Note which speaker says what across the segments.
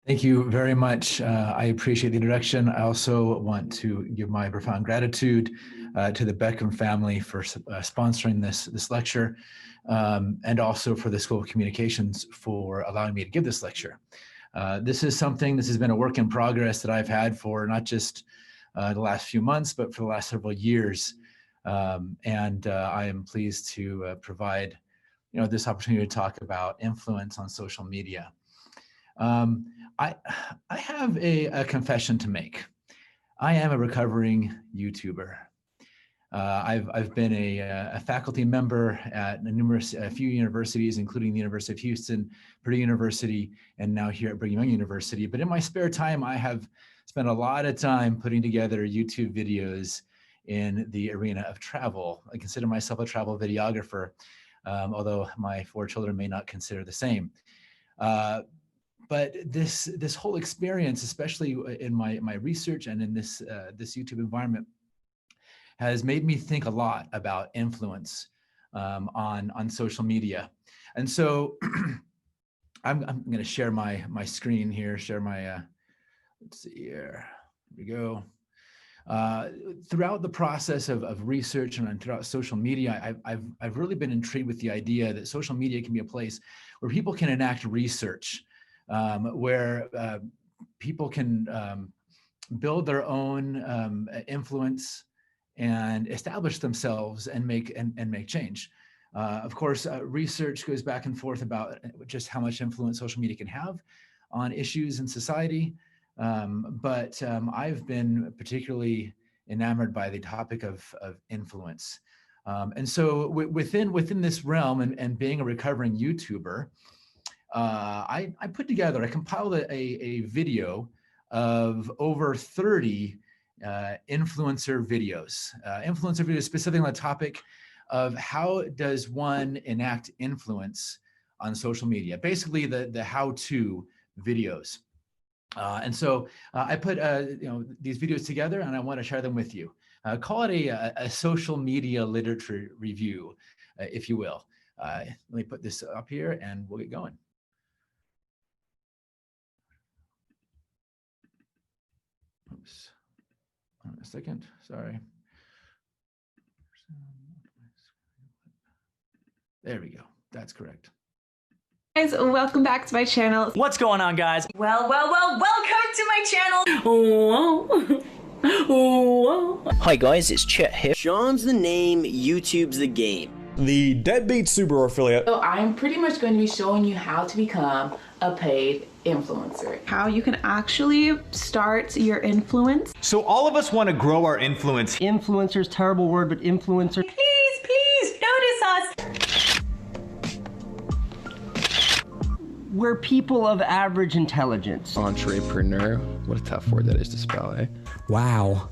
Speaker 1: Thank you very much. I appreciate the introduction. I also want to give my profound gratitude to the Beckham family for sponsoring this lecture, and also for the School of Communications for allowing me to give this lecture. This has been a work in progress that I've had for not just the last few months, but for the last several years. And I am pleased to provide this opportunity to talk about influence on social media. I have a confession to make. I am a recovering YouTuber. I've been a faculty member at a few universities, including the University of Houston, Purdue University, and now here at Brigham Young University. But in my spare time, I have spent a lot of time putting together YouTube videos in the arena of travel. I consider myself a travel videographer, although my 4 children may not consider the same. But this whole experience, especially in my research and in this YouTube environment, has made me think a lot about influence on social media. And so I'm going to share my screen here, share my, let's see here, here we go. Throughout the process of research and throughout social media, I've really been intrigued with the idea that social media can be a place where people can enact research, where people can build their own influence and establish themselves and make change. Of course, research goes back and forth about just how much influence social media can have on issues in society. But I've been particularly enamored by the topic of influence. And so within this realm and being a recovering YouTuber, I compiled a video of over 30 influencer videos specifically on the topic of how does one enact influence on social media, basically the how-to videos. And so I put these videos together and I want to share them with you. Call it a social media literature review, if you will. Let me put this up here and we'll get going. Oops. Hold on a second, sorry. There we go, that's correct.
Speaker 2: Guys, welcome back to my channel.
Speaker 3: What's going on, guys?
Speaker 4: Well, welcome to my channel.
Speaker 5: Hi guys, it's Chet here. Sean's the name, YouTube's the game.
Speaker 6: The Deadbeat Subaru affiliate.
Speaker 7: So I'm pretty much going to be showing you how to become a paid influencer.
Speaker 2: How you can actually start your influence.
Speaker 3: So all of us want to grow our influence.
Speaker 8: Influencer's terrible word, but influencer.
Speaker 4: Please notice us.
Speaker 8: We're people of average intelligence.
Speaker 9: Entrepreneur. What a tough word that is to spell, eh?
Speaker 6: Wow.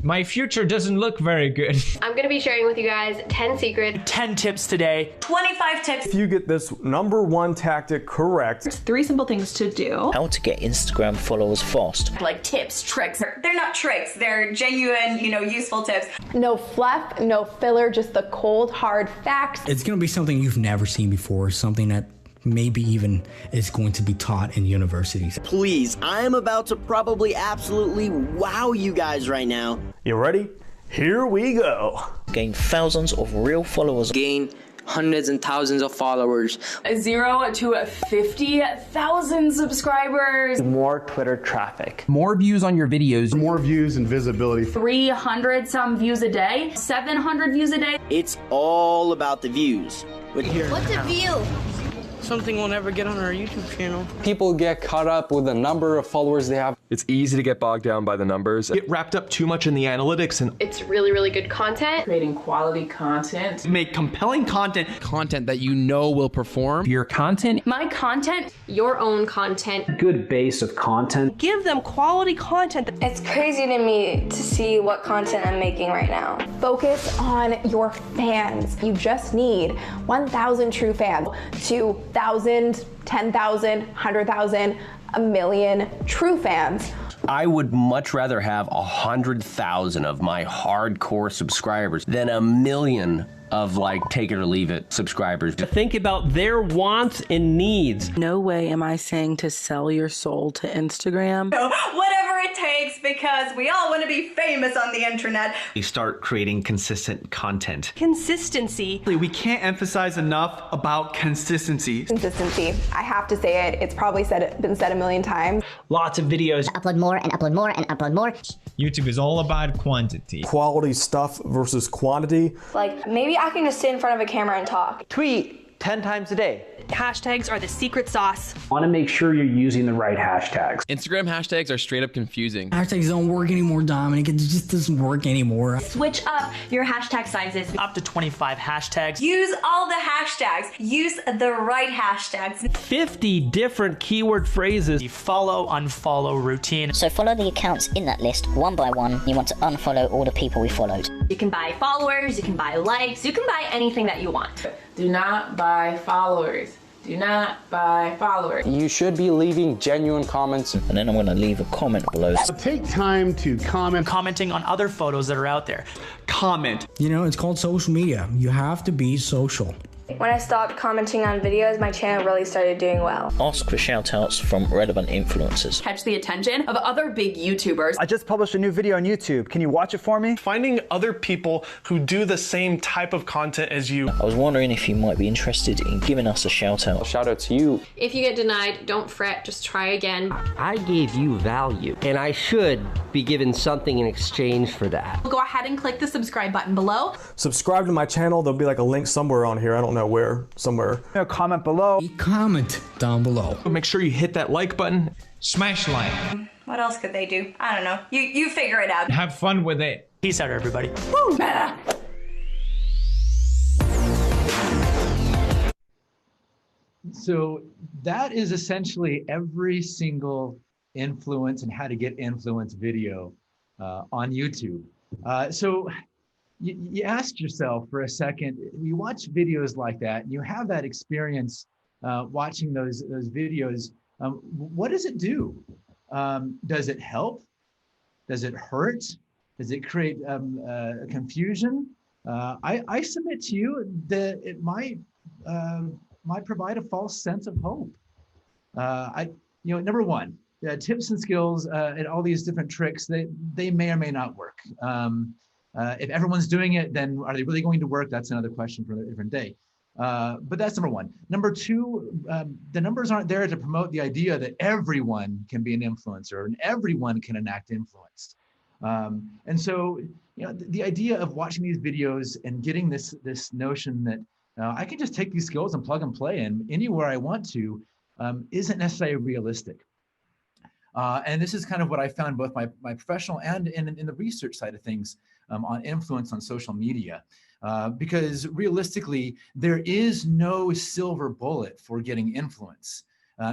Speaker 3: My future doesn't look very good.
Speaker 10: I'm gonna be sharing with you guys 10 secrets.
Speaker 3: 10 tips today.
Speaker 4: 25 tips.
Speaker 6: If you get this #1 tactic correct.
Speaker 2: 3 simple things to do.
Speaker 5: How to get Instagram followers fast.
Speaker 4: Like tips, tricks. They're not tricks, they're genuine, useful tips.
Speaker 10: No fluff, no filler, just the cold, hard facts.
Speaker 11: It's gonna be something you've never seen before, something that maybe even is going to be taught in universities.
Speaker 5: Please, I am about to probably absolutely wow you guys right now.
Speaker 6: You ready? Here we go.
Speaker 5: Gain thousands of real followers.
Speaker 8: Gain hundreds and thousands of followers.
Speaker 7: 0 to 50,000 subscribers.
Speaker 8: More Twitter traffic.
Speaker 11: More views on your videos.
Speaker 6: More views and visibility.
Speaker 7: 300 some views a day. 700 views a day.
Speaker 5: It's all about the views.
Speaker 10: What's a view?
Speaker 8: Something we'll never get on our YouTube channel.
Speaker 9: People get caught up with the number of followers they have. It's easy to get bogged down by the numbers.
Speaker 3: Get wrapped up too much in the analytics and
Speaker 10: It's really, really good content.
Speaker 7: Creating quality content.
Speaker 3: make compelling content.
Speaker 9: Content that you know will perform.
Speaker 11: Your content.
Speaker 10: My content, your own content.
Speaker 11: Good base of content.
Speaker 2: Give them quality content.
Speaker 10: It's crazy to me to see what content I'm making right now. Focus on your fans. You just need 1,000 true fans, 2,000, 10,000, 100,000. 1 million true fans.
Speaker 5: I would much rather have 100,000 of my hardcore subscribers than 1 million of like take it or leave it subscribers.
Speaker 3: Think about their wants and needs.
Speaker 2: No way am I saying to sell your soul to Instagram.
Speaker 4: So whatever it takes, because we all want to be famous on the internet.
Speaker 3: You start creating consistent content.
Speaker 12: Consistency.
Speaker 3: We can't emphasize enough about consistency.
Speaker 10: Consistency. I have to say it. It's probably been said 1 million times.
Speaker 3: Lots of videos.
Speaker 13: Upload more and upload more and upload more.
Speaker 3: YouTube is all about quantity.
Speaker 6: Quality stuff versus quantity.
Speaker 10: Like, maybe I can just sit in front of a camera and talk.
Speaker 3: Tweet 10 times a day.
Speaker 12: Hashtags are the secret sauce.
Speaker 14: Want to make sure you're using the right hashtags.
Speaker 9: Instagram hashtags are straight up confusing.
Speaker 11: Hashtags don't work anymore, Dominic. It just doesn't work anymore.
Speaker 12: Switch up your hashtag sizes.
Speaker 3: Up to 25 hashtags.
Speaker 4: Use all the hashtags. Use the right hashtags.
Speaker 3: 50 different keyword phrases. The follow, unfollow routine.
Speaker 13: So follow the accounts in that list one by one. You want to unfollow all the people we followed.
Speaker 12: You can buy followers, you can buy likes, you can buy anything that you want.
Speaker 7: Do not buy followers. Do not buy followers.
Speaker 9: You should be leaving genuine comments.
Speaker 13: And then I'm going to leave a comment below.
Speaker 14: Take time to comment.
Speaker 3: Commenting on other photos that are out there. Comment.
Speaker 11: You know, it's called social media. You have to be social.
Speaker 10: When I stopped commenting on videos, my channel really started doing well.
Speaker 13: Ask for shoutouts from relevant influencers.
Speaker 12: Catch the attention of other big YouTubers.
Speaker 15: I just published a new video on YouTube. Can you watch it for me?
Speaker 16: Finding other people who do the same type of content as you.
Speaker 13: I was wondering if you might be interested in giving us a shout out.
Speaker 9: Shout out to you.
Speaker 12: If you get denied, don't fret, just try again.
Speaker 8: I gave you value, and I should be given something in exchange for that.
Speaker 12: Go ahead and click the subscribe button below.
Speaker 6: Subscribe to my channel. There'll be like a link somewhere on here. I don't know where, somewhere.
Speaker 15: Comment below.
Speaker 11: Comment down below.
Speaker 3: Make sure you hit that like button. Smash like.
Speaker 4: What else could they do? I don't know. You figure it out.
Speaker 3: Have fun with it. Peace out, everybody.
Speaker 4: Woo!
Speaker 1: So that is essentially every single influence and how to get influence video on YouTube. So you ask yourself for a second, you watch videos like that and you have that experience watching those videos, what does it do? Does it help? Does it hurt? Does it create confusion? I submit to you that it might provide a false sense of hope. Number one, tips and skills and all these different tricks, they may or may not work. If everyone's doing it, then are they really going to work? That's another question for a different day. But that's number one. Number two, the numbers aren't there to promote the idea that everyone can be an influencer and everyone can enact influence. And so, the idea of watching these videos and getting this notion that I can just take these skills and plug and play in anywhere I want to isn't necessarily realistic. And this is kind of what I found both my professional and in the research side of things on influence on social media. Because realistically, there is no silver bullet for getting influence.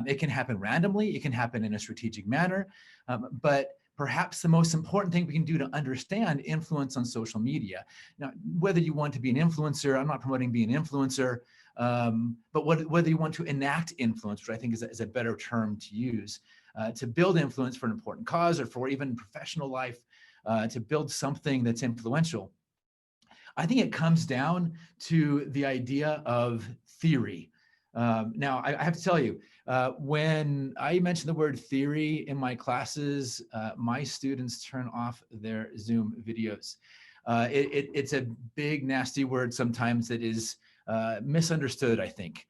Speaker 1: It can happen randomly, it can happen in a strategic manner, but perhaps the most important thing we can do to understand influence on social media. Now, whether you want to be an influencer, I'm not promoting being an influencer, but whether you want to enact influence, which I think is a better term to use, to build influence for an important cause or for even professional life, to build something that's influential. I think it comes down to the idea of theory. Now, I have to tell you, when I mention the word theory in my classes, my students turn off their Zoom videos. It's a big, nasty word sometimes that is misunderstood, I think.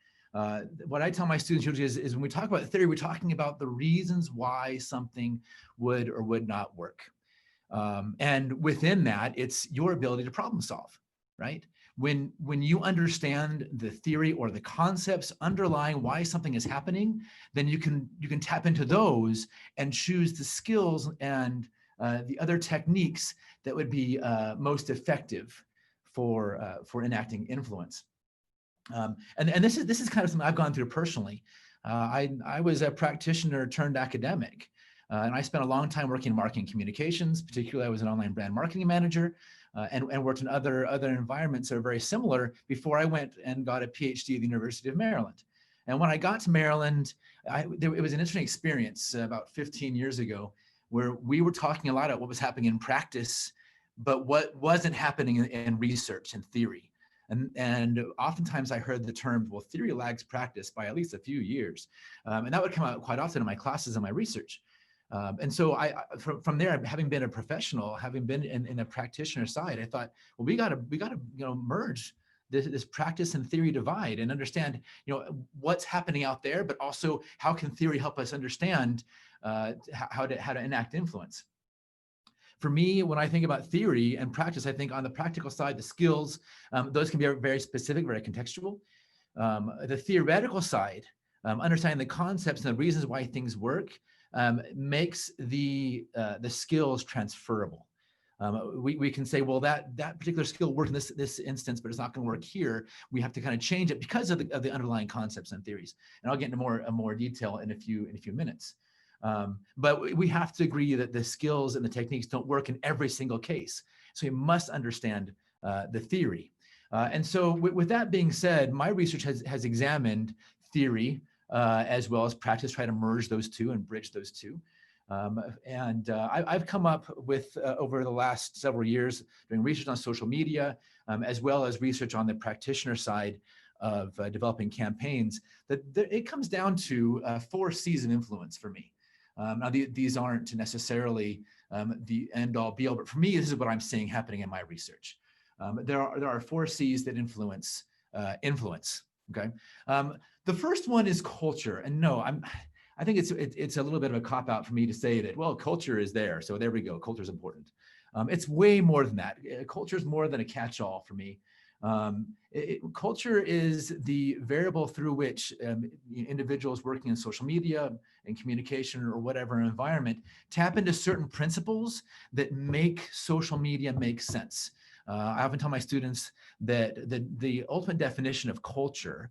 Speaker 1: What I tell my students usually is when we talk about theory, we're talking about the reasons why something would or would not work. And within that, it's your ability to problem solve, right? When you understand the theory or the concepts underlying why something is happening, then you can tap into those and choose the skills and the other techniques that would be most effective for enacting influence. And this is kind of something I've gone through personally. I was a practitioner turned academic. And I spent a long time working in marketing communications. Particularly, I was an online brand marketing manager and worked in other environments that are very similar before I went and got a PhD at the University of Maryland. And when I got to Maryland, it was an interesting experience about 15 years ago, where we were talking a lot about what was happening in practice, but what wasn't happening in research and theory. And oftentimes I heard the term, well, theory lags practice by at least a few years. And that would come out quite often in my classes and my research. And so from there, having been a professional, having been in a practitioner side, I thought, well, we gotta merge this practice and theory divide and understand, what's happening out there, but also how can theory help us understand how to enact influence. For me, when I think about theory and practice, I think on the practical side, the skills, those can be very specific, very contextual. The theoretical side, understanding the concepts and the reasons why things work, makes the skills transferable. We can say, well, that particular skill worked in this instance, but it's not going to work here. We have to kind of change it because of the underlying concepts and theories. And I'll get into more detail in a few minutes. But we have to agree that the skills and the techniques don't work in every single case. So you must understand the theory. And so with that being said, my research has examined theory as well as practice, try to merge those two and bridge those two. I've come up with, over the last several years, doing research on social media, as well as research on the practitioner side of developing campaigns, that it comes down to 4 C's of influence for me. Now, these aren't necessarily the end-all be-all, but for me, this is what I'm seeing happening in my research. There are 4 C's that influence influence. Okay, the first one is culture, and no, I think it's a little bit of a cop-out for me to say that, well, culture is there, so there we go. Culture is important. It's way more than that. Culture is more than a catch-all for me. Culture is the variable through which individuals working in social media and communication or whatever environment tap into certain principles that make social media make sense. I often tell my students that the ultimate definition of culture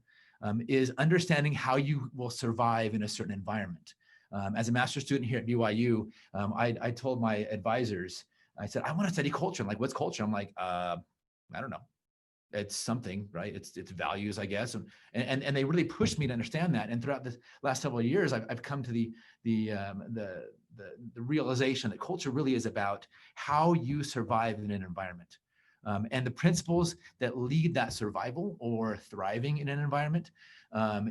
Speaker 1: is understanding how you will survive in a certain environment. As a master's student here at BYU, I told my advisors, I said, I want to study culture. I'm like, what's culture? I'm like, I don't know. It's something, right? It's values, I guess. And they really pushed me to understand that. And throughout the last several years, I've come to the realization that culture really is about how you survive in an environment. And the principles that lead that survival or thriving in an environment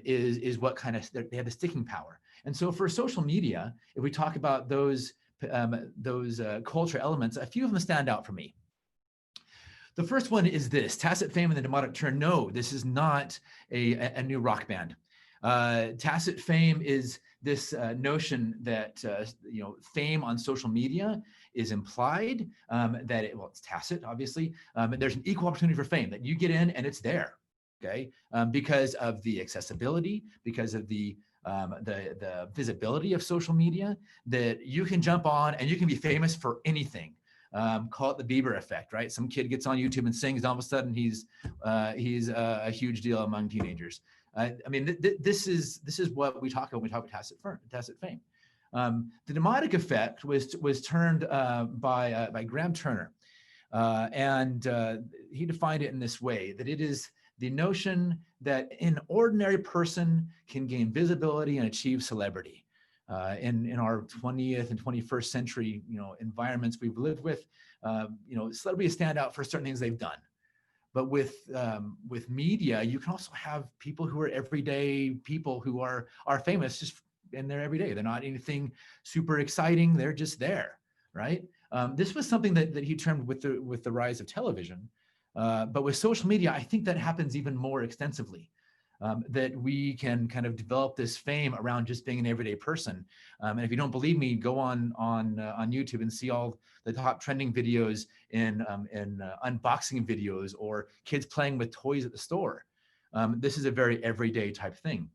Speaker 1: is what kind of, they have the sticking power. And so for social media, if we talk about those culture elements, a few of them stand out for me. The first one is this: tacit fame and the demonic turn. No, this is not a new rock band. Tacit fame is this notion that fame on social media is implied, that it's tacit, obviously. There's an equal opportunity for fame, that you get in and it's there, okay? Because of the accessibility, because of the visibility of social media, that you can jump on and you can be famous for anything. Call it the Bieber effect, right? Some kid gets on YouTube and sings, and all of a sudden he's a huge deal among teenagers. I mean, this is what we talk about when we talk about tacit fame. The demonic effect was turned by Graham Turner, and he defined it in this way: that it is the notion that an ordinary person can gain visibility and achieve celebrity. In our 20th and 21st century, environments we've lived with, celebrities stand out for certain things they've done. But with media, you can also have people who are everyday people who are famous just in their everyday. They're not anything super exciting. They're just there, right? This was something that he termed with the rise of television. But with social media, I think that happens even more extensively. That we can kind of develop this fame around just being an everyday person. And if you don't believe me, go on YouTube and see all the top trending videos in unboxing videos or kids playing with toys at the store. This is a very everyday type thing.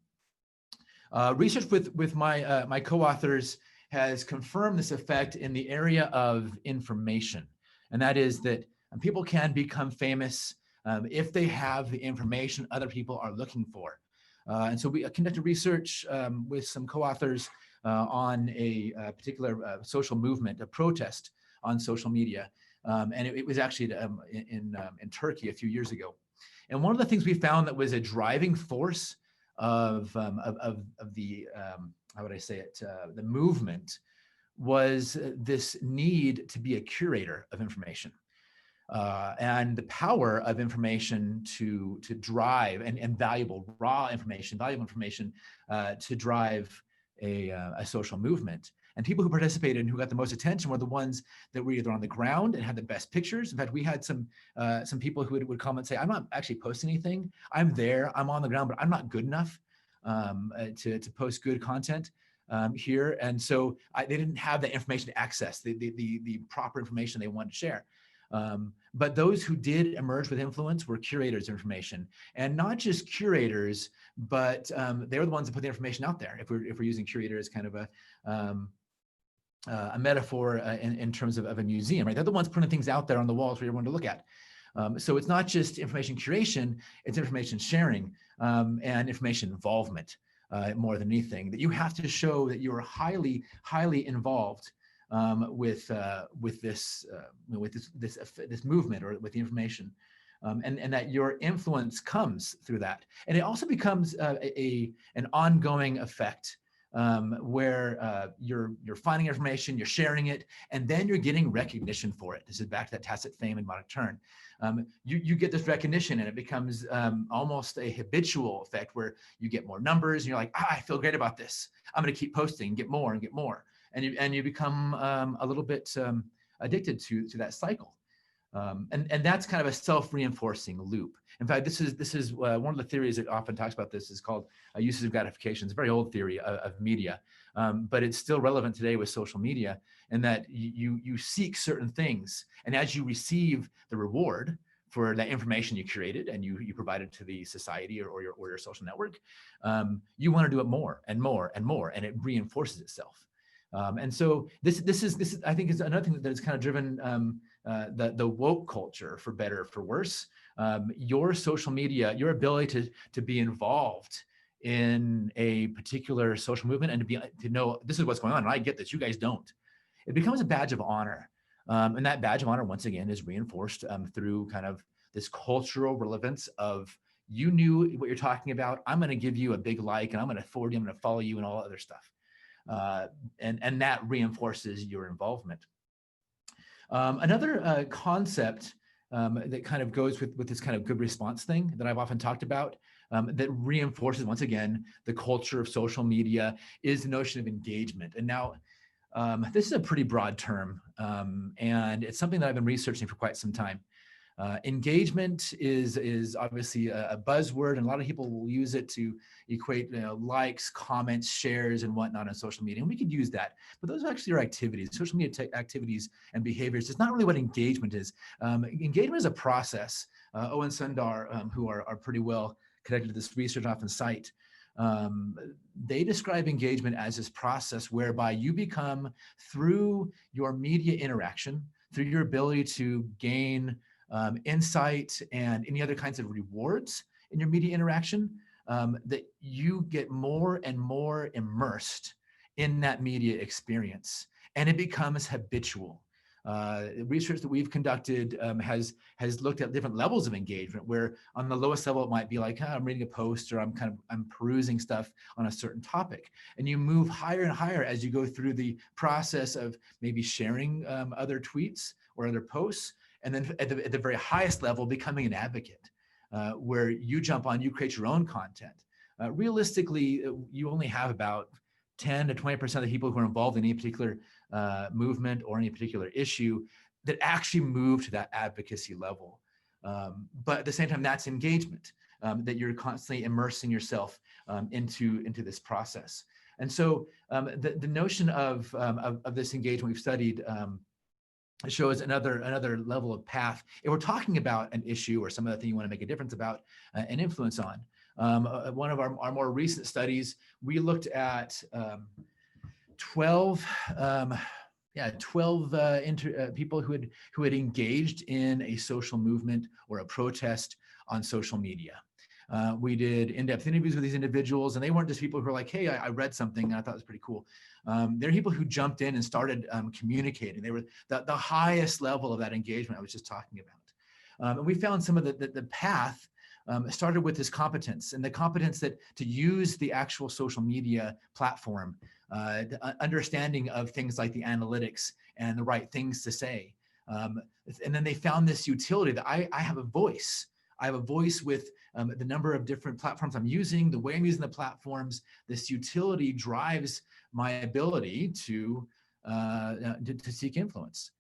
Speaker 1: Research with my co-authors has confirmed this effect in the area of information. And that is that people can become famous if they have the information other people are looking for. And so we conducted research with some co-authors on a particular social movement, a protest on social media. And it was actually in Turkey a few years ago. And one of the things we found that was a driving force of the how would I say it, the movement was this need to be a curator of information. And the power of information to drive and valuable valuable information to drive a social movement. And people who participated and who got the most attention were the ones that were either on the ground and had the best pictures. In fact, we had some people who would come and say, "I'm not actually posting anything. I'm there. I'm on the ground, but I'm not good enough to post good content." Here, and so they didn't have the information to access the proper information they wanted to share. But those who did emerge with influence were curators of information, and not just curators, but they were the ones that put the information out there. If we're using curator as kind of a metaphor in terms of a museum, right? They're the ones putting things out there on the walls for everyone to look at. So it's not just information curation, it's information sharing and information involvement more than anything. That you have to show that you are highly, highly involved with this movement or with the information, and that your influence comes through that. And it also becomes an ongoing effect where you're finding information, you're sharing it, and then you're getting recognition for it. This is back to that tacit fame and mnemonic turn. You get this recognition, and it becomes almost a habitual effect where you get more numbers, and you're like, I feel great about this. I'm going to keep posting and get more and get more. And you become a little bit addicted to that cycle. And that's kind of a self-reinforcing loop. In fact, this is one of the theories that often talks about this is called uses of gratification. It's a very old theory of media, but it's still relevant today with social media, in that you seek certain things, and as you receive the reward for that information you curated and you provided to the society or your social network, you want to do it more and more and more, and it reinforces itself. And so this is I think is another thing that has kind of driven the woke culture, for better or for worse. Your social media, your ability to be involved in a particular social movement and to know this is what's going on, and I get this, you guys don't. It becomes a badge of honor, and that badge of honor once again is reinforced through kind of this cultural relevance of, you knew what you're talking about, I'm going to give you a big like, and I'm going to forward you, I'm going to follow you, and all other stuff. And that reinforces your involvement. Another concept that kind of goes with this kind of good response thing that I've often talked about, that reinforces, once again, the culture of social media, is the notion of engagement. And now, this is a pretty broad term, and it's something that I've been researching for quite some time. Engagement is obviously a buzzword, and a lot of people will use it to equate likes, comments, shares, and whatnot on social media. And we could use that, but those actually are activities. Social media activities and behaviors. It's not really what engagement is. Engagement is a process. Owen Sundar, who are pretty well connected to this research, often cite. They describe engagement as this process whereby you become, through your media interaction, through your ability to gain insight and any other kinds of rewards in your media interaction, that you get more and more immersed in that media experience, and it becomes habitual. Research that we've conducted has looked at different levels of engagement, where on the lowest level it might be like, I'm reading a post, or I'm perusing stuff on a certain topic, and you move higher and higher as you go through the process of maybe sharing other tweets or other posts, and then at the very highest level, becoming an advocate, where you jump on, you create your own content. Realistically, you only have about 10 to 20% of the people who are involved in any particular movement or any particular issue that actually move to that advocacy level. But at the same time, that's engagement, that you're constantly immersing yourself into this process. And so the notion of this engagement we've studied shows another level of path. If we're talking about an issue or some other thing you want to make a difference about and influence on, one of our more recent studies, we looked at 12 people who had engaged in a social movement or a protest on social media. We did in-depth interviews with these individuals, and they weren't just people who were like, hey, I read something and I thought it was pretty cool. They're people who jumped in and started communicating. They were the highest level of that engagement I was just talking about. And we found some of the path started with this competence, and the competence that to use the actual social media platform, the understanding of things like the analytics and the right things to say. And then they found this utility that I have a voice. I have a voice with the number of different platforms I'm using, the way I'm using the platforms. This utility drives my ability to seek influence.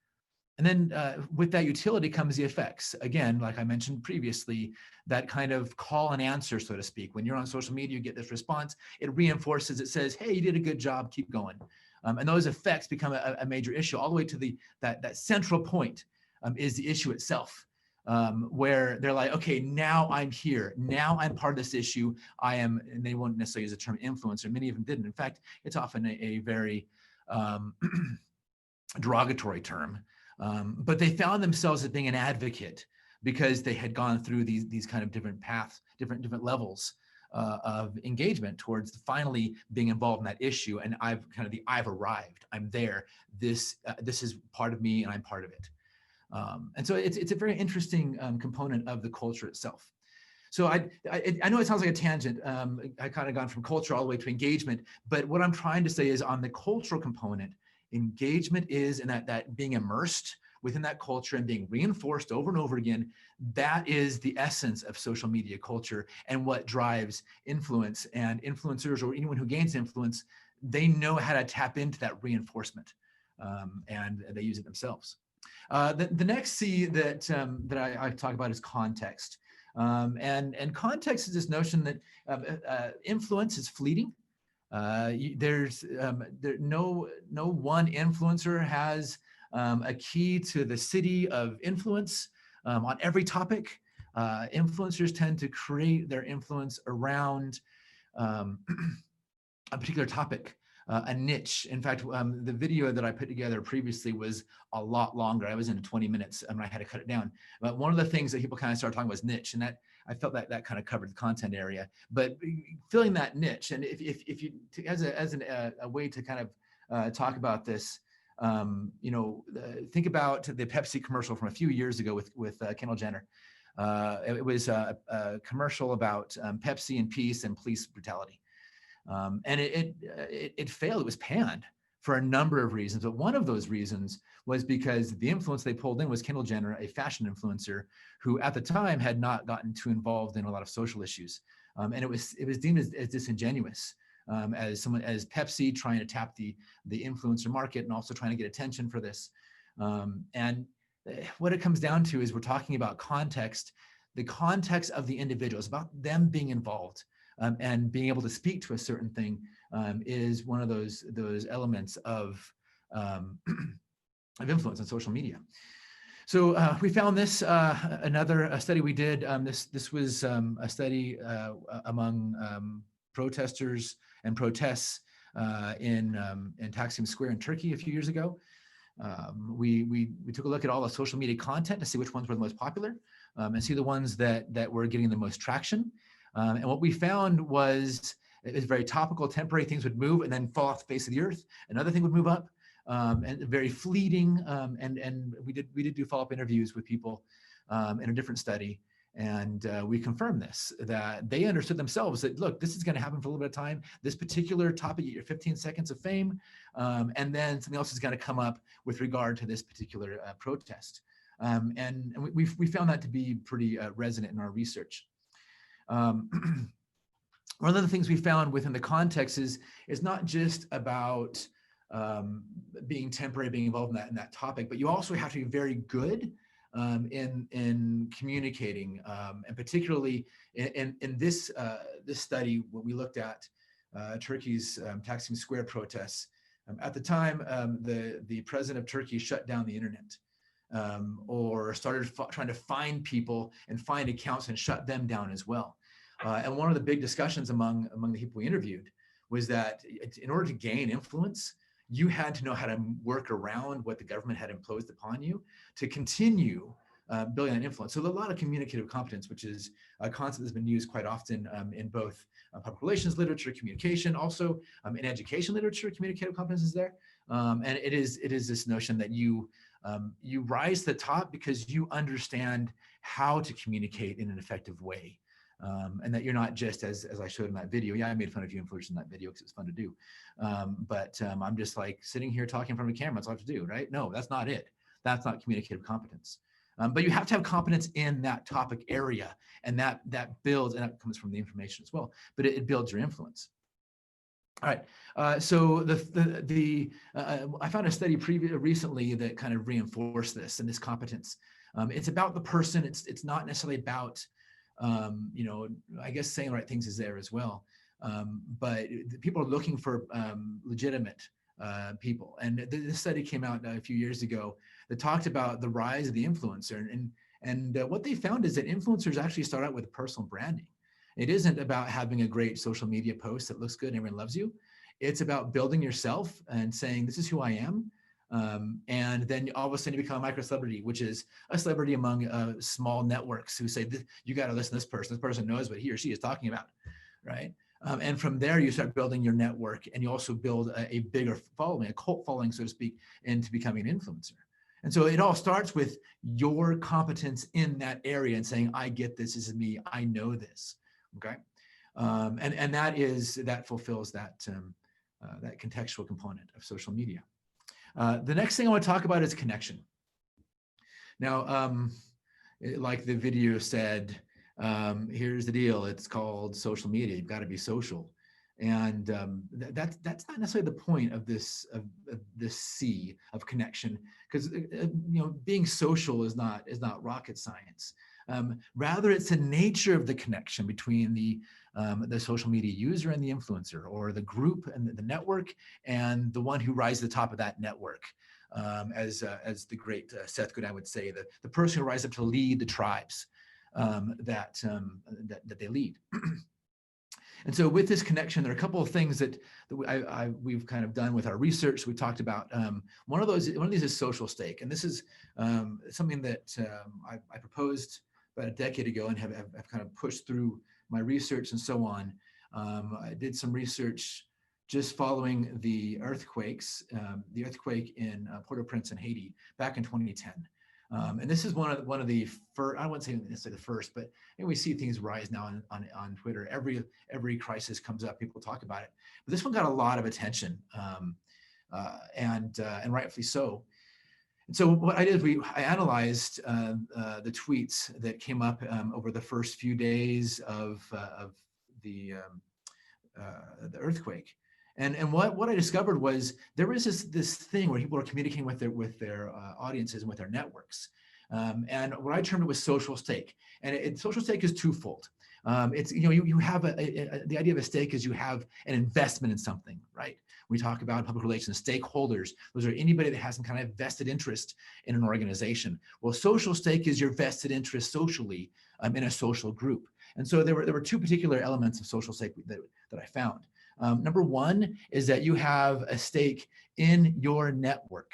Speaker 1: And then with that utility comes the effects. Again, like I mentioned previously, that kind of call and answer, so to speak. When you're on social media, you get this response, it reinforces, it says, hey, you did a good job, keep going. And those effects become a major issue all the way to that central point is the issue itself, where they're like, okay, now I'm here. Now I'm part of this issue. I am, and they won't necessarily use the term influencer. Many of them didn't. In fact, it's often a very derogatory term. But they found themselves as being an advocate because they had gone through these kind of different paths, different levels of engagement towards finally being involved in that issue. And I've arrived. I'm there. This is part of me, and I'm part of it. And so it's a very interesting component of the culture itself. So I know it sounds like a tangent. I kind of gone from culture all the way to engagement, but what I'm trying to say is on the cultural component, engagement is in that being immersed within that culture and being reinforced over and over again. That is the essence of social media culture and what drives influence. And influencers, or anyone who gains influence, they know how to tap into that reinforcement, and they use it themselves. The next C that I talk about is context. And context is this notion that influence is fleeting. There's no one influencer has a key to the city of influence on every topic. Influencers tend to create their influence around a particular topic, a niche. In fact, the video that I put together previously was a lot longer. I was in 20 minutes and I had to cut it down. But one of the things that people kind of started talking about was niche, and that I felt that kind of covered the content area. But filling that niche, and if you as a way to kind of talk about this, think about the Pepsi commercial from a few years ago with Kendall Jenner. It was a commercial about Pepsi and peace and police brutality. And it failed. It was panned for a number of reasons. But one of those reasons was because the influence they pulled in was Kendall Jenner, a fashion influencer who at the time had not gotten too involved in a lot of social issues. And it was deemed as disingenuous, as Pepsi trying to tap the influencer market and also trying to get attention for this. And what it comes down to is we're talking about context, the context of the individuals, about them being involved. And being able to speak to a certain thing is one of those elements of influence on social media. So we found this another study we did. This was a study among protesters and protests in Taksim Square in Turkey a few years ago. We took a look at all the social media content to see which ones were the most popular and see the ones that were getting the most traction. And what we found was it was very topical, temporary. Things would move and then fall off the face of the earth. Another thing would move up, and very fleeting. And we did do follow-up interviews with people in a different study, and we confirmed this, that they understood themselves that, look, this is going to happen for a little bit of time. This particular topic, you get your 15 seconds of fame, and then something else is going to come up with regard to this particular protest. And we found that to be pretty resonant in our research. One of the things we found within the context is not just about being temporary, being involved in that topic, but you also have to be very good in communicating, and particularly in this study, when we looked at Turkey's Taksim Square protests. At the time, the president of Turkey shut down the internet. Or started trying to find people and find accounts and shut them down as well. And one of the big discussions among the people we interviewed was that in order to gain influence, you had to know how to work around what the government had imposed upon you to continue building that influence. So a lot of communicative competence, which is a concept that's been used quite often in both public relations literature, communication, also in education literature, communicative competence is there. And it is this notion that you rise to the top because you understand how to communicate in an effective way. And that you're not just, as I showed in that video, yeah, I made fun of you influencers in that video because it's fun to do. But I'm just like sitting here talking in front of a camera, that's all I have to do, right? No, that's not it. That's not communicative competence. But you have to have competence in that topic area, and that builds, and that comes from the information as well, but it builds your influence. All right, so I found a study recently that kind of reinforced this and this competence. It's about the person. It's not necessarily about, you know, I guess saying the right things is there as well. But people are looking for legitimate people. And this study came out a few years ago that talked about the rise of the influencer. And what they found is that influencers actually start out with personal branding. It isn't about having a great social media post that looks good and everyone loves you. It's about building yourself and saying, this is who I am. And then all of a sudden you become a micro celebrity, which is a celebrity among small networks who say, you got to listen to this person. This person knows what he or she is talking about, right? And from there, you start building your network, and you also build a bigger following, a cult following, so to speak, into becoming an influencer. And so it all starts with your competence in that area and saying, I get this, this is me, I know this, okay? And that fulfills that, that contextual component of social media. The next thing I want to talk about is connection. Now, like the video said, here's the deal. It's called social media. You've got to be social, and that's not necessarily the point of this C of connection, because you know, being social is not rocket science. Rather, it's the nature of the connection between the social media user and the influencer, or the group and the network, and the one who rises to the top of that network. As the great Seth Godin would say, the person who rises up to lead the tribes that they lead. And so with this connection, there are a couple of things that we've kind of done with our research. We talked about one of these is social stake, and this is something that I proposed about a decade ago and have kind of pushed through my research and so on. I did some research just following the earthquakes, the earthquake in Port-au-Prince in Haiti back in 2010. And this is one of the first, I wouldn't say necessarily the first, but we see things rise now on Twitter. Every crisis comes up, people talk about it. But this one got a lot of attention, and rightfully so. And so what I did is I analyzed the tweets that came up over the first few days of the earthquake. And what I discovered was there is this thing where people are communicating with their audiences and with their networks. And what I termed it was social stake. And social stake is twofold. It's, you know, you have the idea of a stake is you have an investment in something, right? We talk about public relations, stakeholders. Those are anybody that has some kind of vested interest in an organization. Well, social stake is your vested interest socially in a social group. And so there were two particular elements of social stake that I found. Number one is that you have a stake in your network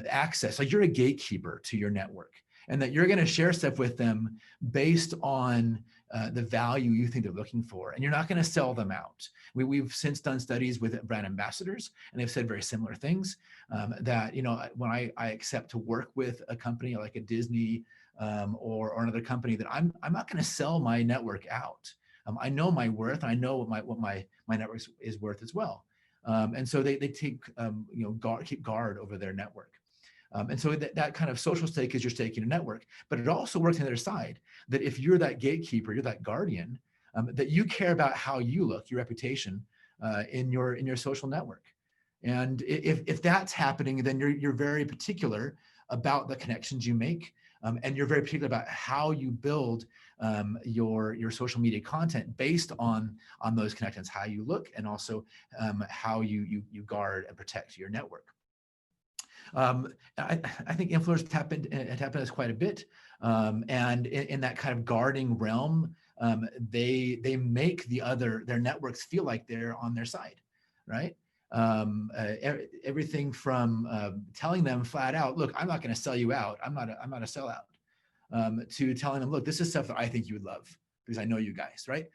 Speaker 1: access, like you're a gatekeeper to your network, and that you're going to share stuff with them based on the value you think they're looking for, and you're not going to sell them out. We've since done studies with brand ambassadors, and they've said very similar things, that, you know, when I accept to work with a company like a Disney or another company, that I'm not going to sell my network out. I know my worth, and I know what my network is worth as well. And so they take, you know, keep guard over their network. And so that kind of social stake is your stake in your network, but it also works on the other side, that if you're that gatekeeper, you're that guardian, that you care about how you look, your reputation in your social network. And if that's happening, then you're very particular about the connections you make, and you're very particular about how you build your social media content based on those connections, how you look, and also how you guard and protect your network. I think influencers tap into this quite a bit, and in that kind of guarding realm, they make their networks feel like they're on their side, right? Everything from telling them flat out, look, I'm not going to sell you out. I'm not a sellout, to telling them, look, this is stuff that I think you would love because I know you guys, right?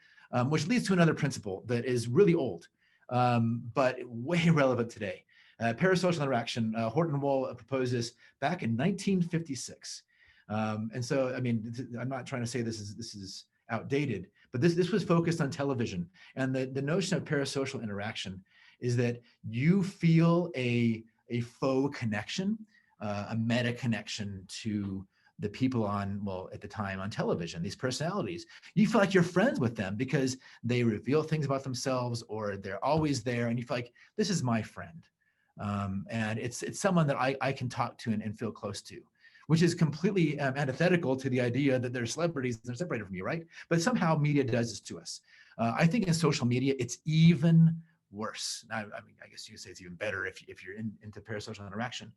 Speaker 1: Which leads to another principle that is really old, but way relevant today. Parasocial interaction. Horton Wall proposed this back in 1956. And so, I mean, I'm not trying to say this is outdated. But this was focused on television. And the notion of parasocial interaction is that you feel a faux connection, a meta connection to the people on, well, at the time on television, these personalities. You feel like you're friends with them because they reveal things about themselves, or they're always there, and you feel like this is my friend. And it's someone that I can talk to and feel close to, which is completely antithetical to the idea that they're celebrities and they're separated from you, right? But somehow media does this to us. I think in social media, it's even worse. I mean, I guess you could say it's even better if you're into parasocial interaction.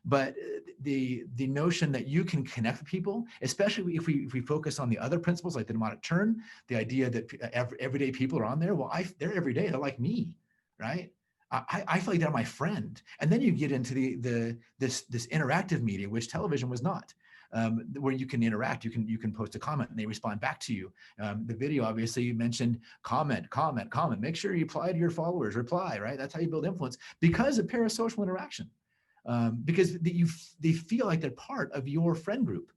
Speaker 1: But the notion that you can connect with people, especially if we focus on the other principles like the mnemonic turn, the idea that everyday people are on there. Well, they're everyday. They're like me, right? I feel like they're my friend. And then you get into this interactive media, which television was not. Where you can interact, you can post a comment and they respond back to you. The video, obviously, you mentioned comment. Make sure you reply to your followers, reply, right? That's how you build influence because of parasocial interaction. Because they feel like they're part of your friend group.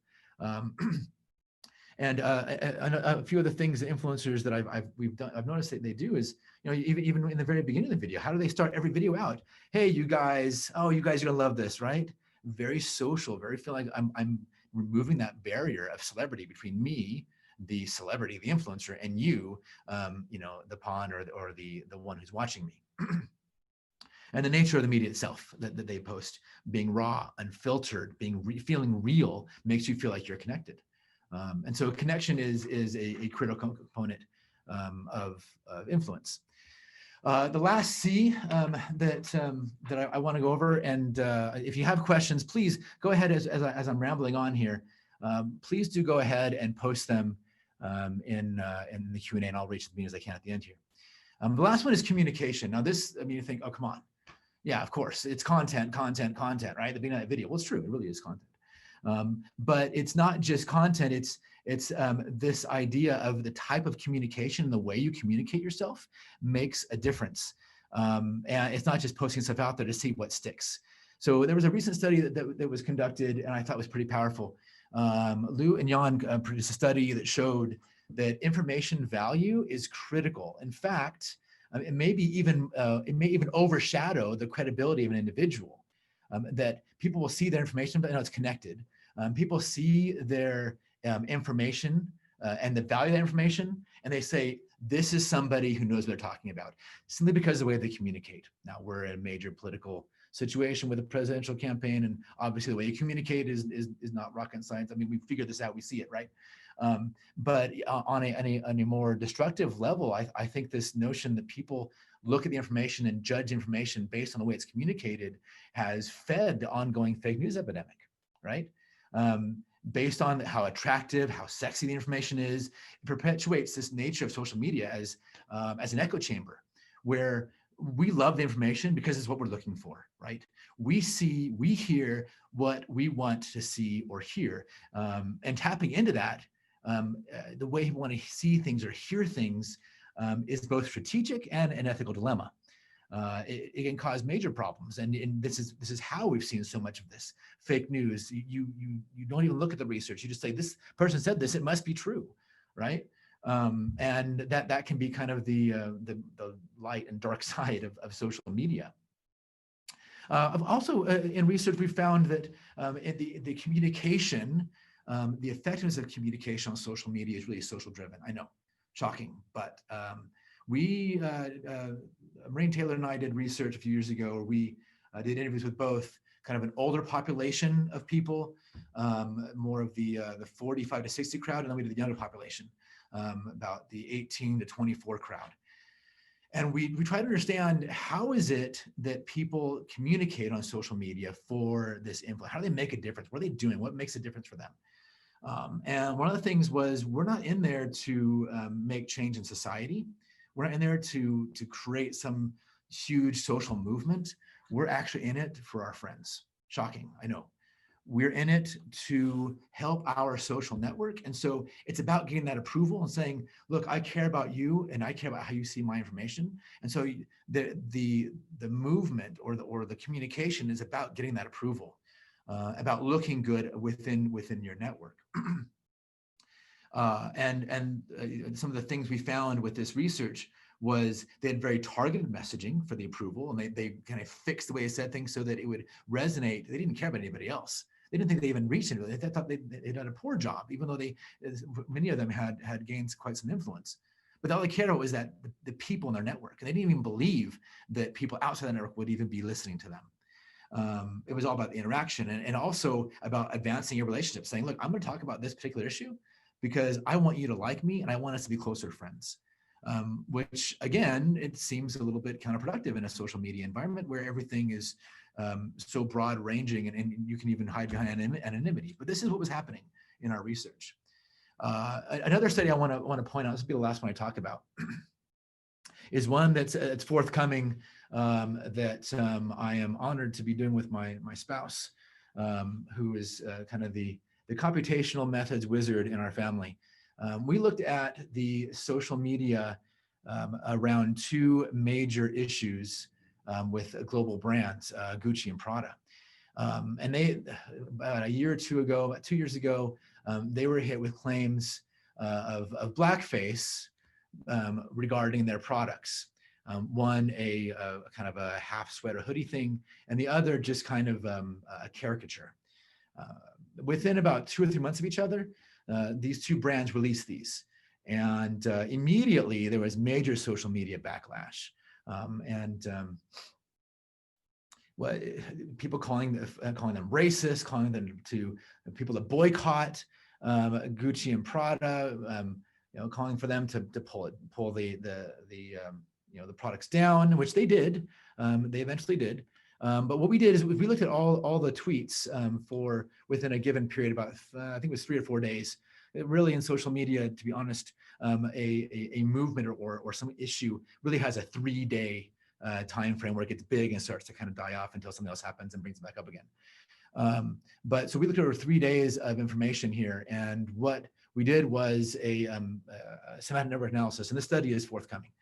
Speaker 1: And a few of the things, the influencers that I've noticed that they do is, even in the very beginning of the video, how do they start every video out? Hey, you guys, you guys are gonna love this, right? Very social, very feel like I'm removing that barrier of celebrity between me, the celebrity, the influencer, and you, the pawn or the one who's watching me. And the nature of the media itself that they post, being raw, unfiltered, feeling real, makes you feel like you're connected. And so connection is a critical component of influence. The last C that I want to go over, and if you have questions, please go ahead as I'm rambling on here. Please do go ahead and post them in the Q&A, and I'll reach as many as I can at the end here. The last one is communication. Now this, you think, oh, come on. Yeah, of course, it's content, right? The beginning of that video. Well, it's true, it really is content. But it's not just content, it's this idea of the type of communication, the way you communicate yourself makes a difference. And it's not just posting stuff out there to see what sticks. So there was a recent study that was conducted and I thought was pretty powerful. Liu and Yan produced a study that showed that information value is critical. In fact, it may even overshadow the credibility of an individual. That people will see their information, but it's connected. People see their information and the value of that information, and they say, this is somebody who knows what they're talking about, simply because of the way they communicate. Now, we're in a major political situation with a presidential campaign, and obviously the way you communicate is not rocket science. I mean, we figured this out, we see it, right? But on a more destructive level, I think this notion that people look at the information and judge information based on the way it's communicated has fed the ongoing fake news epidemic, right? Based on how attractive, how sexy the information is, it perpetuates this nature of social media as an echo chamber, where we love the information because it's what we're looking for, right? We hear what we want to see or hear, and tapping into that, the way we want to see things or hear things is both strategic and an ethical dilemma. It can cause major problems, and this is how we've seen so much of this fake news. You don't even look at the research. You just say, this person said this, it must be true, right? And that can be kind of the light and dark side of social media. Also, in research, we found that the communication, the effectiveness of communication on social media is really social driven. I know, shocking, but Maureen Taylor and I did research a few years ago where we did interviews with both kind of an older population of people, more of the 45 to 60 crowd, and then we did the younger population, about the 18 to 24 crowd. And we try to understand, how is it that people communicate on social media for this influence? How do they make a difference? What are they doing? What makes a difference for them? And one of the things was, we're not in there to make change in society. We're not in there to create some huge social movement. We're actually in it for our friends. Shocking, I know. We're in it to help our social network. And so it's about getting that approval and saying, look, I care about you and I care about how you see my information. And so the movement or the communication is about getting that approval, about looking good within your network. Some of the things we found with this research was they had very targeted messaging for the approval, and they kind of fixed the way they said things so that it would resonate. They didn't care about anybody else. They didn't think they even reached anybody. They thought they'd done a poor job, even though many of them had gained quite some influence. But all they cared about was that the people in their network, and they didn't even believe that people outside the network would even be listening to them. It was all about the interaction and also about advancing your relationship, saying, look, I'm going to talk about this particular issue because I want you to like me and I want us to be closer friends. Which again, it seems a little bit counterproductive in a social media environment where everything is so broad ranging and you can even hide behind anonymity. But this is what was happening in our research. Another study I want to point out, this will be the last one I talk about, is one that's it's forthcoming that I am honored to be doing with my spouse, who is kind of the computational methods wizard in our family. We looked at the social media around two major issues with global brands, Gucci and Prada. And they, about a year or two ago, about 2 years ago, they were hit with claims of blackface regarding their products. One, a kind of a half sweater hoodie thing, and the other just kind of a caricature. Within about 2 or 3 months of each other, these two brands released these. And immediately there was major social media backlash. People calling them racist, calling them to people to boycott Gucci and Prada, calling for them to pull the products down, which they did. They eventually did. But what we did is we looked at all the tweets for within a given period, about I think it was 3 or 4 days. Really, in social media, to be honest, a movement or some issue really has a 3-day time frame where it gets big and starts to kind of die off until something else happens and brings it back up again. But so we looked at over 3 days of information here, and what we did was a semantic network analysis, and this study is forthcoming.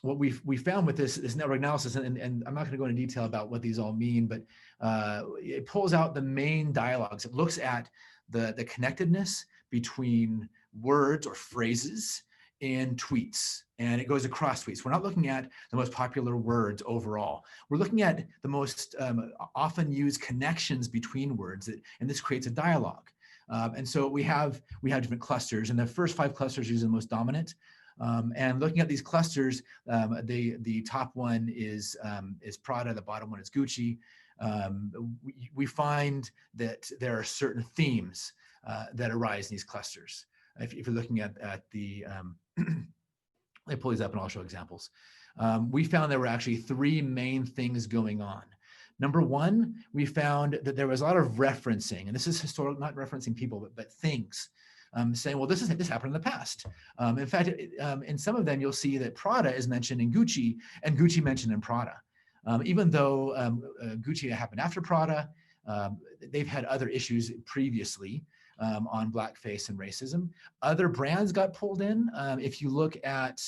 Speaker 1: What we found with this network analysis, and I'm not going to go into detail about what these all mean, but it pulls out the main dialogues. It looks at the connectedness between words or phrases in tweets, and it goes across tweets. We're not looking at the most popular words overall. We're looking at the most often used connections between words, and this creates a dialogue. And so we have different clusters, and the first 5 clusters are the most dominant. And looking at these clusters, the top one is Prada, the bottom one is Gucci. We find that there are certain themes that arise in these clusters. If you're looking at the, let me pull these up and I'll show examples. We found there were actually 3 main things going on. Number one, we found that there was a lot of referencing, and this is historical, not referencing people, but things. Saying, well, this happened in the past. In fact, in some of them, you'll see that Prada is mentioned in Gucci and Gucci mentioned in Prada. Even though Gucci happened after Prada, they've had other issues previously on blackface and racism. Other brands got pulled in. If you look at,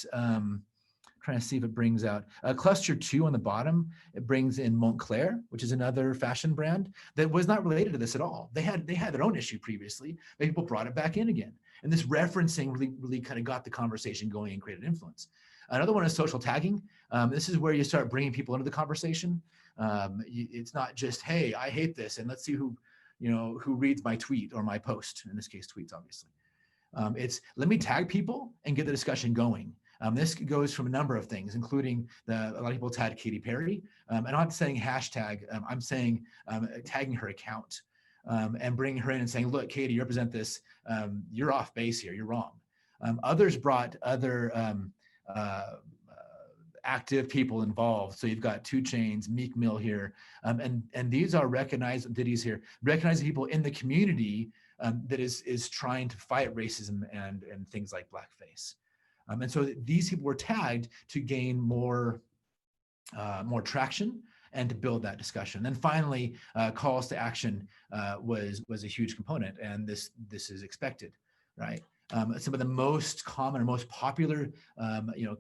Speaker 1: trying to see if it brings out cluster 2 on the bottom, it brings in Montclair, which is another fashion brand that was not related to this at all. They had their own issue previously, but people brought it back in again. And this referencing really kind of got the conversation going and created influence. Another one is social tagging. This is where you start bringing people into the conversation. It's not just, hey, I hate this, and let's see who reads my tweet or my post, in this case, tweets, obviously. It's let me tag people and get the discussion going. This goes from a number of things, including a lot of people tag Katy Perry. And I'm not saying hashtag, I'm saying tagging her account and bringing her in and saying, look, Katy, you represent this. You're off base here. You're wrong. Others brought other active people involved. So you've got 2 Chainz, Meek Mill here. And these are recognized entities here, recognized people in the community that is trying to fight racism and things like blackface. And so these people were tagged to gain more traction and to build that discussion. Then finally, calls to action was a huge component, and this is expected, right? Some of the most common or most popular,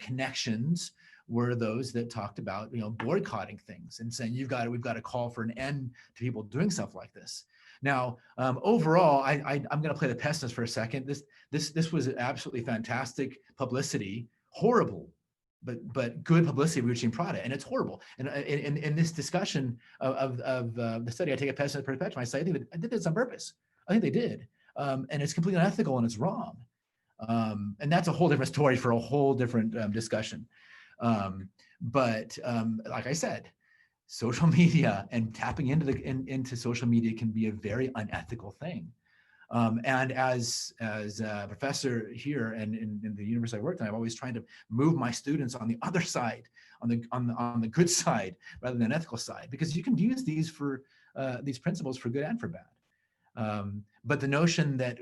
Speaker 1: connections were those that talked about, boycotting things and saying we've got to call for an end to people doing stuff like this. Now, overall, I'm going to play the pessimist for a second. This was absolutely fantastic publicity, horrible, but good publicity of routine product, and it's horrible. And in this discussion of the study, I take a pessimist perspective. I say I think that I did this on purpose. I think they did, and it's completely unethical and it's wrong. And that's a whole different story for a whole different discussion. But like I said, social media and tapping into social media can be a very unethical thing. And as a professor here and in the university I worked in, I'm always trying to move my students on the other side, on the good side rather than ethical side, because you can use these for these principles for good and for bad. But the notion that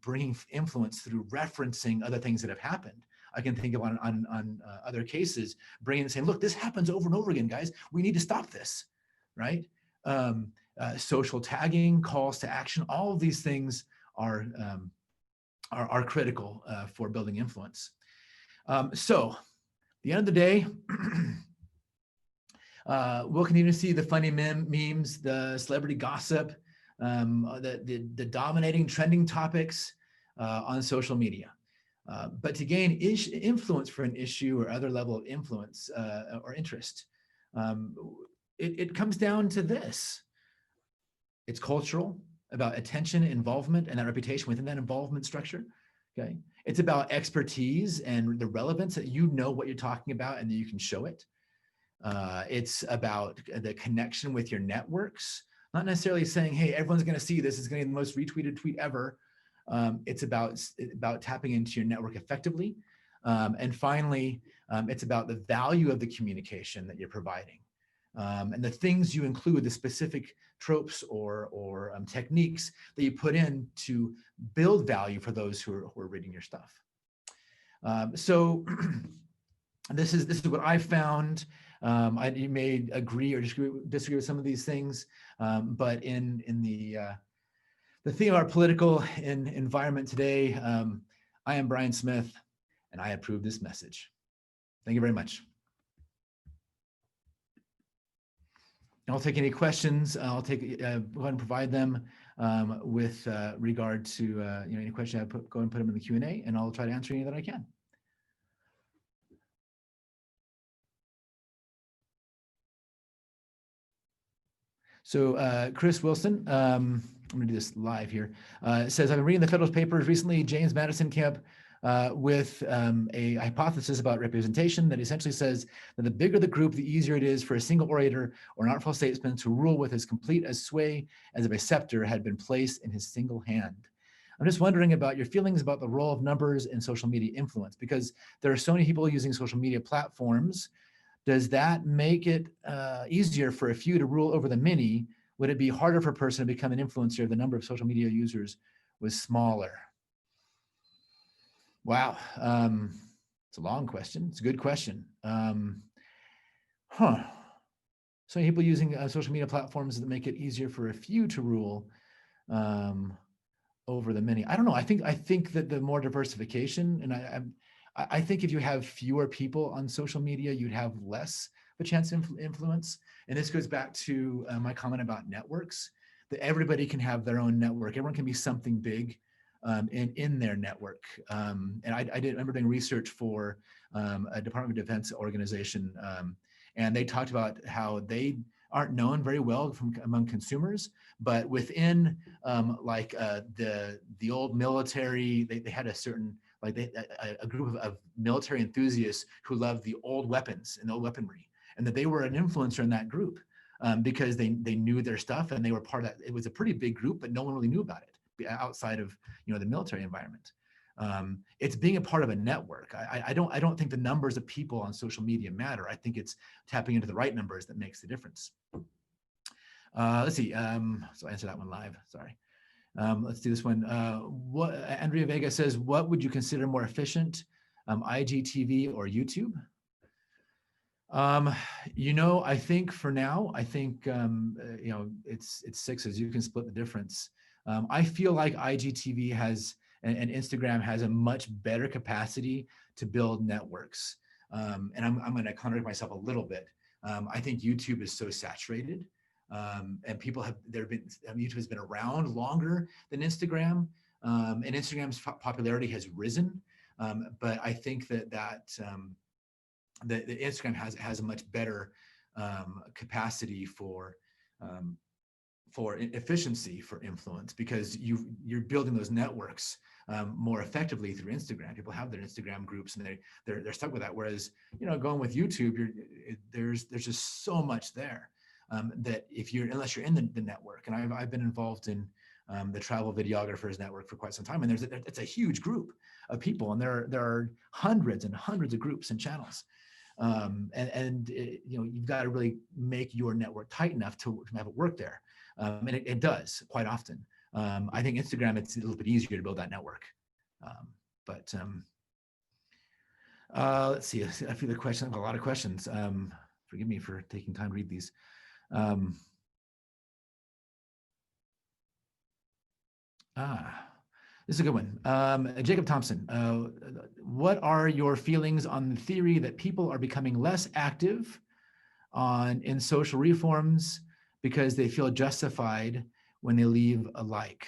Speaker 1: bringing influence through referencing other things that have happened, I can think of on other cases, bringing and saying, look, this happens over and over again, guys. We need to stop this, right? Social tagging, calls to action, all of these things are critical for building influence. So, at the end of the day, we'll continue to see the funny memes, the celebrity gossip, the dominating trending topics on social media. But to gain influence for an issue or other level of influence or interest, it comes down to this. It's cultural, about attention, involvement, and that reputation within that involvement structure, okay? It's about expertise and the relevance that you know what you're talking about and that you can show it. It's about the connection with your networks, not necessarily saying, hey, everyone's gonna see this, it's gonna be the most retweeted tweet ever. It's about tapping into your network effectively. And finally, it's about the value of the communication that you're providing. And the things you include, the specific tropes or techniques that you put in to build value for those who are reading your stuff. So this is what I found. You may agree or disagree with some of these things, but in the theme of our political environment today, I am Brian Smith, and I approve this message. Thank you very much. I'll take any questions. I'll go ahead and provide them with regard to any question. Go ahead and put them in the Q&A, and I'll try to answer any that I can. So Chris Wilson, I'm going to do this live here. Says, I've been reading the Federalist Papers recently. James Madison came up with a hypothesis about representation that essentially says that the bigger the group, the easier it is for a single orator or an artful statesman to rule with as complete a sway as if a scepter had been placed in his single hand. I'm just wondering about your feelings about the role of numbers in social media influence, because there are so many people using social media platforms. Does that make it easier for a few to rule over the many? Would it be harder for a person to become an influencer if the number of social media users was smaller? Wow, it's a long question. It's a good question. So many people using social media platforms that make it easier for a few to rule over the many. I don't know. I think that the more diversification, and I think if you have fewer people on social media, you'd have less of a chance to influence. And this goes back to my comment about networks, that everybody can have their own network. Everyone can be something big in their network. And I remember doing research for a Department of Defense organization, and they talked about how they aren't known very well among consumers, but within the old military, they had a certain, a group of military enthusiasts who loved the old weapons and the old weaponry, and that they were an influencer in that group because they knew their stuff and they were part of that. It was a pretty big group, but no one really knew about it outside of the military environment. It's being a part of a network. I don't think the numbers of people on social media matter. I think it's tapping into the right numbers that makes the difference. Let's see. So I answered that one live. Sorry. Let's do this one. Andrea Vega says, what would you consider more efficient, IGTV or YouTube? I think for now, it's sixes. You can split the difference. I feel like IGTV has and Instagram has a much better capacity to build networks. And I'm going to contradict myself a little bit. I think YouTube is so saturated and people have YouTube has been around longer than Instagram, and Instagram's popularity has risen. But I think that the Instagram has a much better capacity for efficiency for influence, because you're building those networks more effectively through Instagram. People have their Instagram groups and they're stuck with that. Whereas, going with YouTube, there's just so much there that unless you're in the network, and I've been involved in the Travel Videographers Network for quite some time, and it's a huge group of people, and there are hundreds and hundreds of groups and channels. You've got to really make your network tight enough to have it work there. And it does quite often. I think Instagram, it's a little bit easier to build that network. Let's see, a few of the questions, a lot of questions. Forgive me for taking time to read these. This is a good one. Jacob Thompson, what are your feelings on the theory that people are becoming less active in social reforms because they feel justified when they leave a like?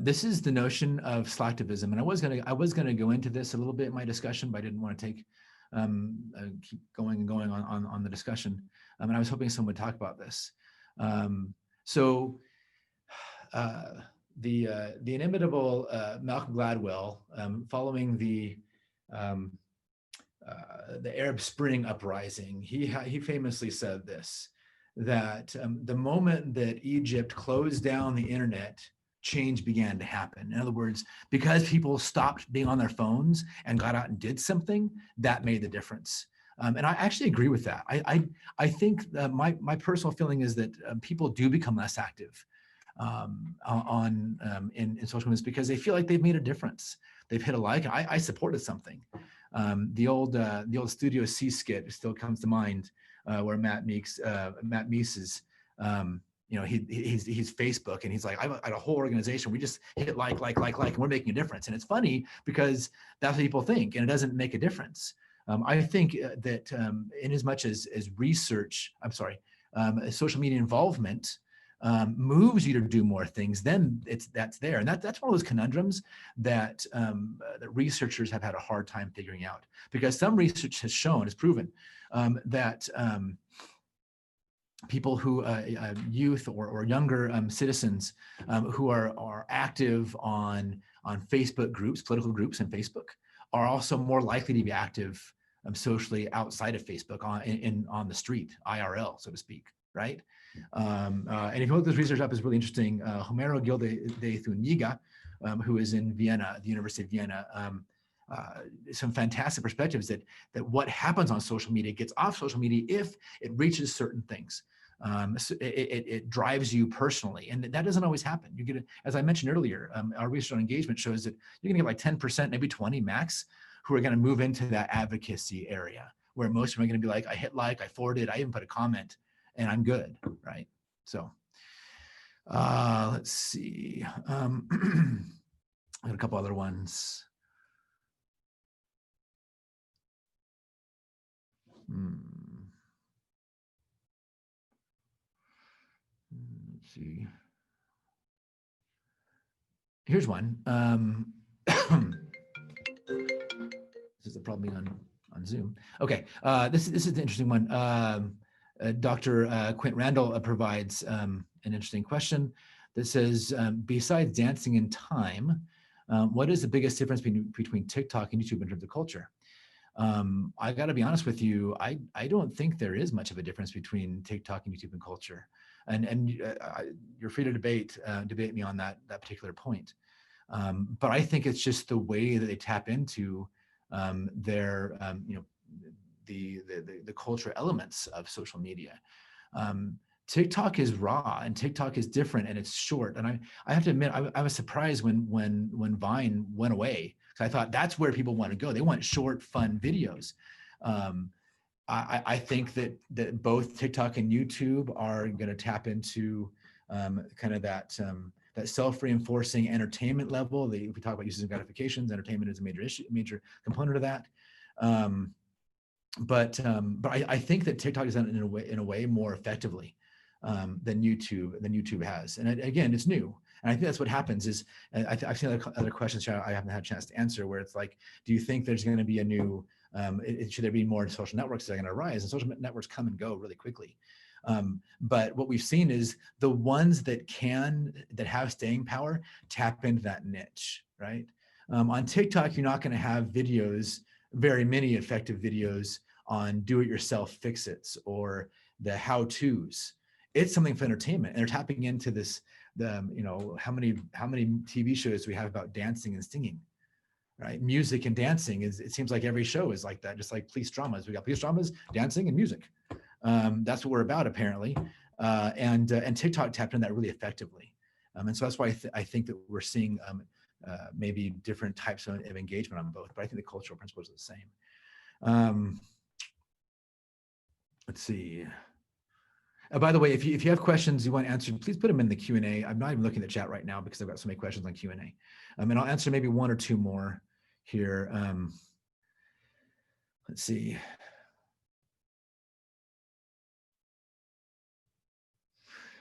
Speaker 1: This is the notion of slacktivism, and I was gonna go into this a little bit in my discussion, but I didn't want to keep going and going on the discussion, and I was hoping someone would talk about this. The inimitable Malcolm Gladwell, following the Arab Spring uprising, he famously said this, that the moment that Egypt closed down the internet, change began to happen. In other words, because people stopped being on their phones and got out and did something, that made the difference. And I actually agree with that. I think my personal feeling is that people do become less active in social media because they feel like they've made a difference. They've hit a like. I supported something. The old Studio C skit still comes to mind, where Matt Meese is, he's Facebook, and he's like, I'm at a whole organization. We just hit like, and we're making a difference. And it's funny because that's what people think, and it doesn't make a difference. I think that in as much as social media involvement moves you to do more things, then that's there. And that's one of those conundrums that researchers have had a hard time figuring out, because some research has proven that people who, youth or younger citizens who are active on Facebook groups, political groups in Facebook, are also more likely to be active socially outside of Facebook on the street, IRL, so to speak, right? And if you look this research up, is really interesting. Homero Gil de Zuniga, who is in Vienna, the University of Vienna, some fantastic perspectives that what happens on social media gets off social media if it reaches certain things. So it drives you personally, and that doesn't always happen. You get, as I mentioned earlier, our research on engagement shows that you're gonna get like 10%, maybe 20 max, who are gonna move into that advocacy area, where most of them are gonna be like, I hit like, I forwarded, I even put a comment, and I'm good, right? So let's see. I got a couple other ones. Let's see. Here's one. This is the problem being on Zoom. Okay, this is an interesting one. Dr. Quint Randall provides an interesting question that says, besides dancing in time, what is the biggest difference between TikTok and YouTube in terms of culture? I got to be honest with you, I don't think there is much of a difference between TikTok and YouTube and culture. And you're free to debate me on that particular point. But I think it's just the way that they tap into their the cultural elements of social media. TikTok is raw, and TikTok is different, and it's short. And I have to admit, I was surprised when Vine went away, because I thought that's where people want to go. They want short, fun videos. I think that both TikTok and YouTube are going to tap into kind of that self-reinforcing entertainment level. We talk about uses and gratifications. Entertainment is a major component of that. I think that TikTok has done it in a way more effectively than YouTube has. And again, it's new. And I think that's what happens is I've seen other questions I haven't had a chance to answer where it's like, do you think there's going to be a new, should there be more social networks that are going to rise? And social networks come and go really quickly. But what we've seen is the ones that have staying power tap into that niche, right? On TikTok, you're not going to have videos, very many effective videos on do-it-yourself fix-its or the how-tos. It's something for entertainment, and they're tapping into this. How many TV shows do we have about dancing and singing, right? Music and dancing it seems like every show is like that, just like police dramas. We got police dramas, dancing, and music. That's what we're about, apparently. And TikTok tapped into that really effectively. And so that's why I think that we're seeing maybe different types of engagement on both, but I think the cultural principles are the same. Let's see. By the way, if you have questions you want answered, please put them in the Q&A. I'm not even looking at the chat right now because I've got so many questions on Q&A. And I'll answer maybe one or two more here. Let's see.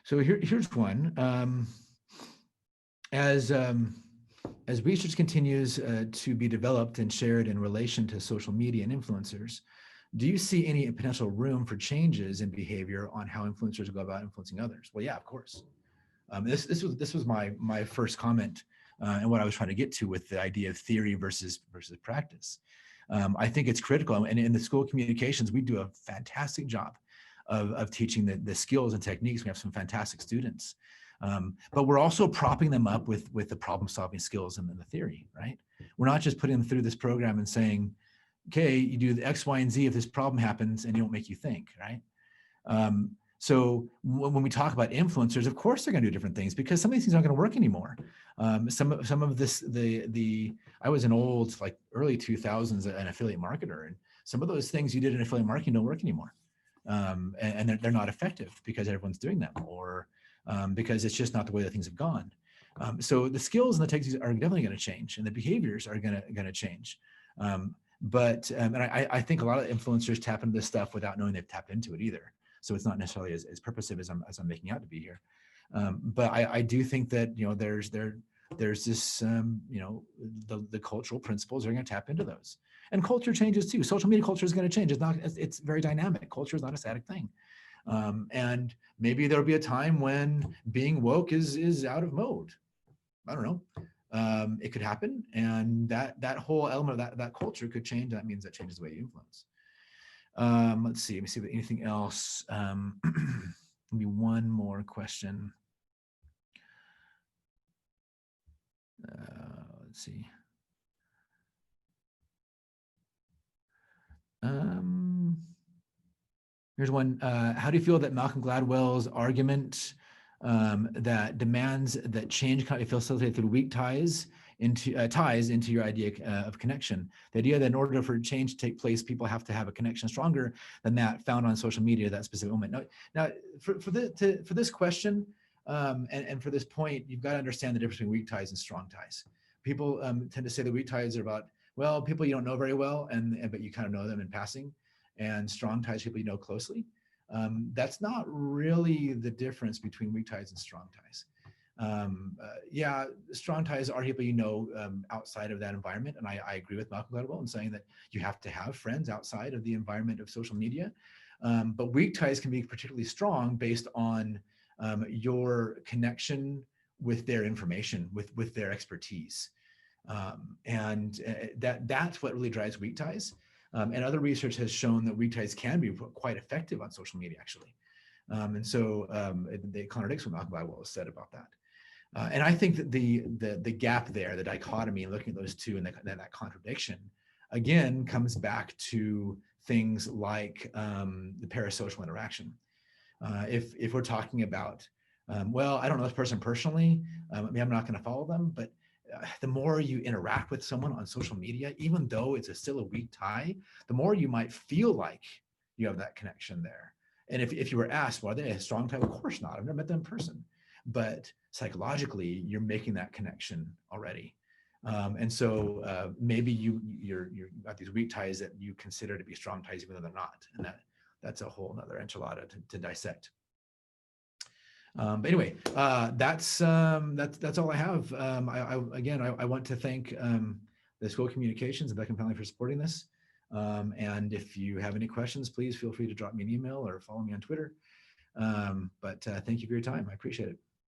Speaker 1: So here's one. As research continues to be developed and shared in relation to social media and influencers, do you see any potential room for changes in behavior on how influencers go about influencing others? Well, yeah, of course. This was my first comment and what I was trying to get to with the idea of theory versus practice. I think it's critical, and in the School of Communications, we do a fantastic job of teaching the skills and techniques. We have some fantastic students, but we're also propping them up with the problem-solving skills and the theory, right? We're not just putting them through this program and saying, okay, you do the X, Y, and Z if this problem happens, and it won't make you think, right? So when we talk about influencers, of course they're going to do different things because some of these things aren't going to work anymore. Some of this, I was an old, like early 2000s, an affiliate marketer, and some of those things you did in affiliate marketing don't work anymore, and they're not effective because everyone's doing them, or because it's just not the way that things have gone. So the skills and the techniques are definitely going to change, and the behaviors are going to change. But and I think a lot of influencers tap into this stuff without knowing they've tapped into it either. So it's not necessarily as purposive as I'm making out to be here. But I do think that there's this the cultural principles are going to tap into those, and culture changes too. Social media culture is going to change. It's very dynamic. Culture is not a static thing, and maybe there'll be a time when being woke is out of mode. I don't know. It could happen, and that whole element of that culture could change. That means that changes the way you influence. Let's see. Let me see if anything else. Maybe one more question. Let's see. Here's one. How do you feel that Malcolm Gladwell's argument that demands that change cannot be facilitated through weak ties into your idea of connection? The idea that in order for change to take place, people have to have a connection stronger than that found on social media at that specific moment. Now for this question and for this point, you've got to understand the difference between weak ties and strong ties. People tend to say the weak ties are about, well, people you don't know very well, but you kind of know them in passing, and strong ties, people you know closely. That's not really the difference between weak ties and strong ties. Yeah, strong ties are people you know outside of that environment, and I agree with Malcolm Gladwell in saying that you have to have friends outside of the environment of social media. But weak ties can be particularly strong based on your connection with their information, with their expertise, and that's what really drives weak ties. And other research has shown that weak ties can be quite effective on social media, actually. And so it contradicts what Malcolm Gladwell has said about that. And I think that the gap there, the dichotomy, looking at those two and that contradiction, again, comes back to things like the parasocial interaction. If we're talking about, well, I don't know this person personally, maybe I'm not going to follow them, but the more you interact with someone on social media, even though it's still a weak tie, the more you might feel like you have that connection there. And if you were asked, well, are they a strong tie? Of course not. I've never met them in person. But psychologically, you're making that connection already. And so maybe you're got these weak ties that you consider to be strong ties, even though they're not. And that's a whole nother enchilada to dissect. But anyway, that's all I have. I want to thank the School of Communications and Beckham Family for supporting this. And if you have any questions, please feel free to drop me an email or follow me on Twitter. But thank you for your time. I appreciate it.